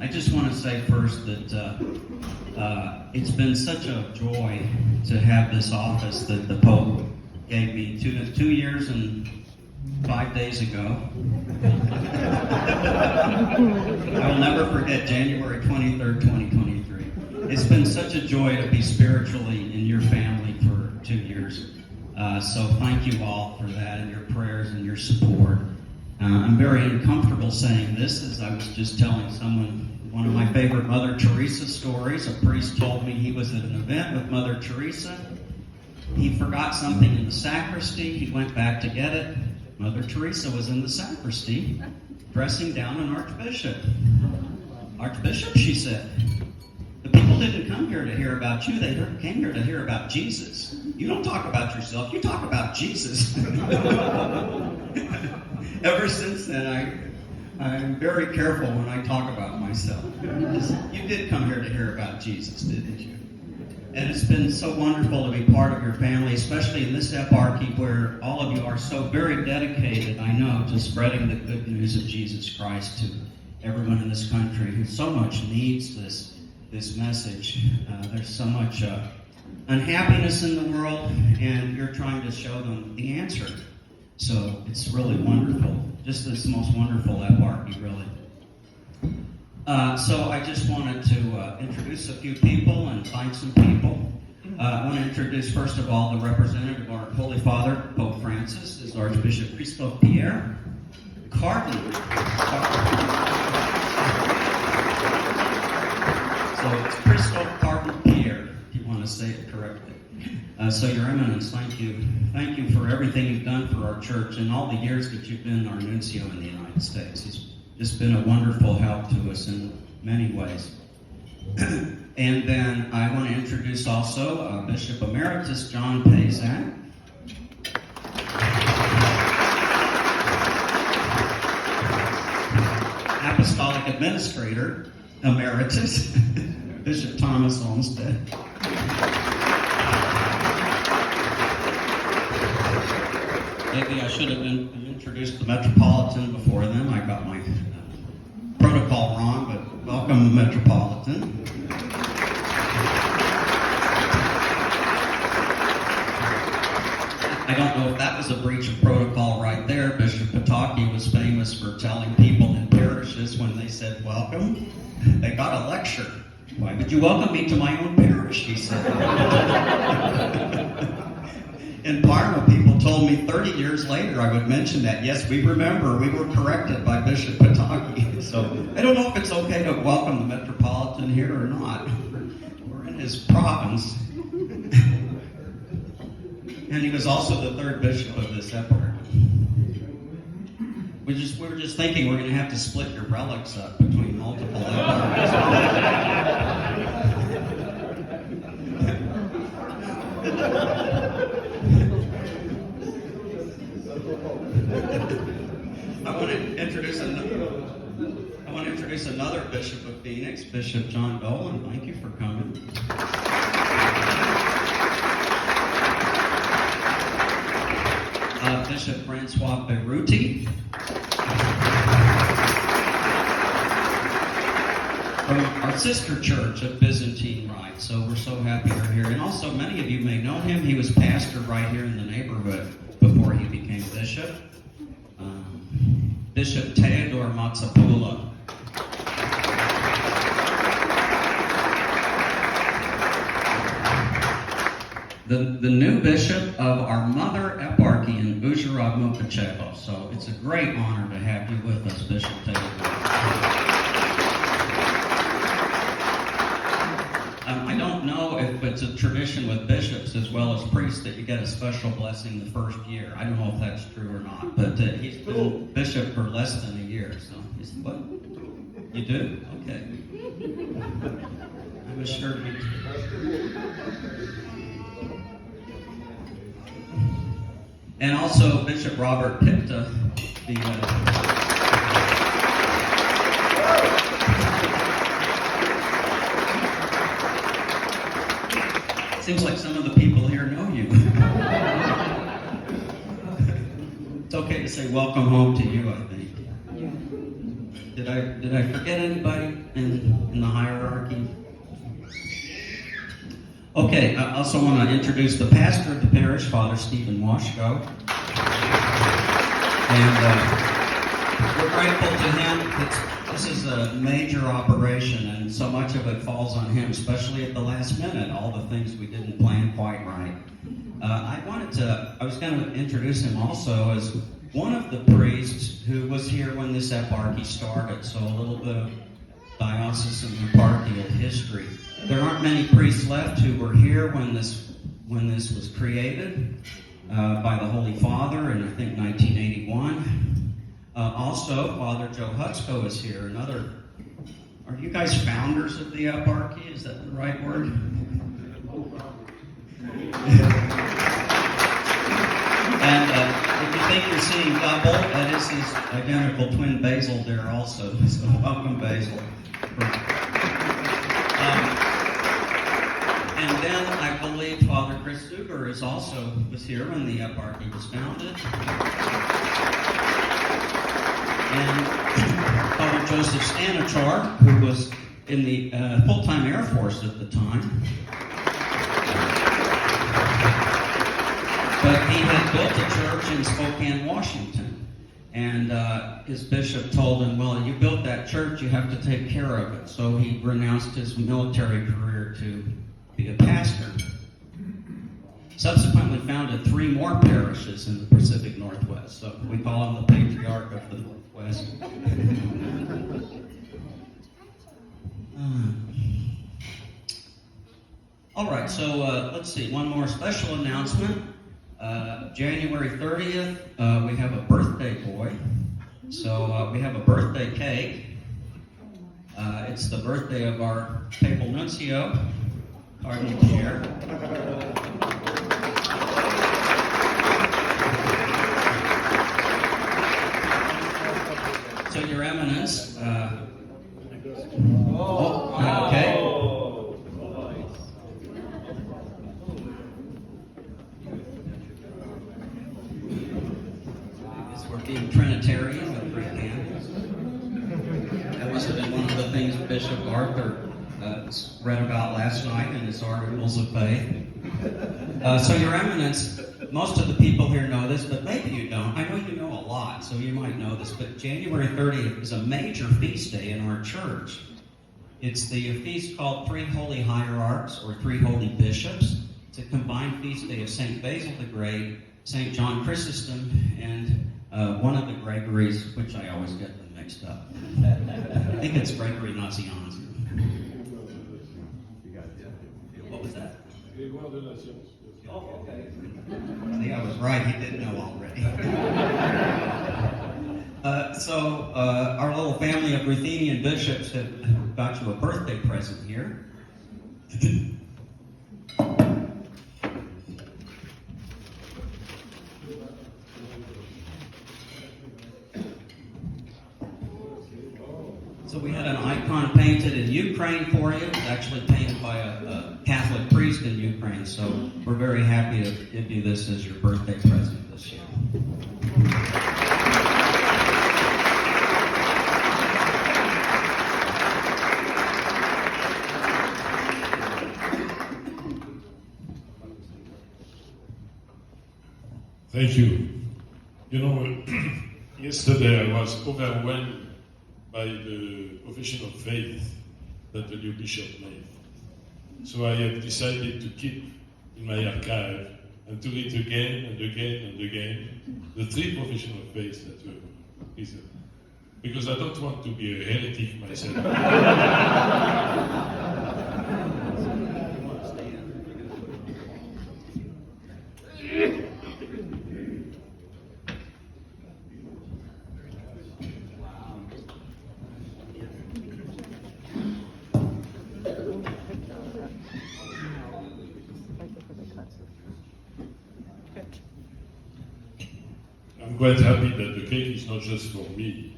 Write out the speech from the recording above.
I just want to say first that it's been such a joy to have this office that the Pope gave me 2 years and 5 days ago. I will never forget January 23rd, 2023. It's been such a joy to be spiritually in your family for 2 years. So thank you all for that and your prayers and your support. I'm very uncomfortable saying this, as I was just telling someone one of my favorite Mother Teresa stories. A priest told me he was at an event with Mother Teresa. He forgot something in the sacristy. He went back to get it. Mother Teresa was in the sacristy dressing down an archbishop. Archbishop, she said, the people didn't come here to hear about you. They came here to hear about Jesus. You don't talk about yourself. You talk about Jesus. Ever since then, I'm very careful when I talk about myself. You did come here to hear about Jesus, didn't you? And it's been so wonderful to be part of your family, especially in this eparchy where all of you are so very dedicated, I know, to spreading the good news of Jesus Christ to everyone in this country who so much needs this message. There's so much unhappiness in the world, and you're trying to show them the answer. So it's really wonderful. Just this most wonderful eparchy, really. So I just wanted to introduce a few people and thank some people. I want to introduce, first of all, the representative of our Holy Father, Pope Francis, is Archbishop Christophe Pierre. Cardinal. So it's Christophe Cardinal Pierre, if you want to say it correctly. So Your Eminence, thank you. Thank you for everything you've done for our church and all the years that you've been our nuncio in the United States. He's just been a wonderful help to us in many ways. And then I want to introduce also Bishop Emeritus John Pazak. Apostolic Administrator Emeritus, Bishop Thomas Olmsted. Maybe I should have introduced the Metropolitan before them. I got my protocol wrong, but welcome, Metropolitan. I don't know if that was a breach of protocol right there. Bishop Pataki was famous for telling people in parishes when they said welcome, they got a lecture. Why would you welcome me to my own parish, he said. In Parma, people told me 30 years later I would mention that. Yes, we remember. We were corrected by Bishop Pataki. So I don't know if it's okay to welcome the Metropolitan here or not. We're in his province. And he was also the third bishop of this epoch. We were just thinking we're going to have to split your relics up between multiple epochs. I want to introduce another Bishop of Phoenix, Bishop John Dolan. Thank you for coming. Bishop Francois Beruti. From our sister church of Byzantine Rite. So we're so happy you're here. And also, many of you may know him. He was pastor right here in the neighborhood before he became bishop. Bishop Theodore Matsapula. The new bishop of our mother eparchy in Uzhhorod-Mukachevo. So it's a great honor to have you with us, Bishop Theodore. I don't know if it's a tradition with bishops as well as priests that you get a special blessing the first year. I don't know if that's true or not, but he's been bishop for less than a year. So, what? You do? Okay. I was sure you do. And also Bishop Robert Pipta, seems like some of the people here know you. It's okay to say welcome home to you, I think. Did I forget anybody? in the hierarchy? Okay, I also want to introduce the pastor of the parish, Father Stephen Washko. And we're grateful to him. This is a major operation, and so much of it falls on him, especially at the last minute, all the things we didn't plan quite right. I was going to introduce him also as one of the priests who was here when this eparchy started, so a little bit of diocesan eparchial history. There aren't many priests left who were here when this was created by the Holy Father in, I think, 1981. Also, Father Joe Hutzko is here. Are you guys founders of the eparchy? Is that the right word? And if you think you're seeing double, that is his identical twin Basil there also. So welcome, Basil. And then I believe Father Chris Zuber was here when the eparchy was founded. And Father Joseph Stanichar, who was in the full-time Air Force at the time. But he had built a church in Spokane, Washington. And his bishop told him, well, you built that church, you have to take care of it. So he renounced his military career to be a pastor. Subsequently founded 3 more parishes in the Pacific Northwest. So we call him the Patriarch of the Northwest. All right, so let's see, one more special announcement. January 30th, we have a birthday boy. So we have a birthday cake. It's the birthday of our papal nuncio, Cardinal Chair. So, Your Eminence. Okay. We're being Trinitarian with great candles. That was one of the things Bishop Arthur read about last night in his Articles of Faith. So, Your Eminence, most of the people here know this, but maybe you don't. I know you know a lot, so you might know this, but January 30th is a major feast day in our church. It's the feast called Three Holy Hierarchs, or Three Holy Bishops. It's a combined feast day of St. Basil the Great, St. John Chrysostom, and one of the Gregories, which I always get them mixed up. I think it's Gregory Nazianzen. What was that? Oh, okay. See, I was right. He did know already. So our little family of Ruthenian bishops have got you a birthday present here. So we had an icon painted in Ukraine for you. It's actually painted by a Catholic priest in Ukraine. So we're very happy to give you this as your birthday present this year. Thank you. You know, yesterday I was overwhelmed by the profession of faith that the new bishop made. So I have decided to keep in my archive and to read again and again and again the 3 professions of faith that were preserved. Because I don't want to be a heretic myself. I'm quite happy that the cake is not just for me.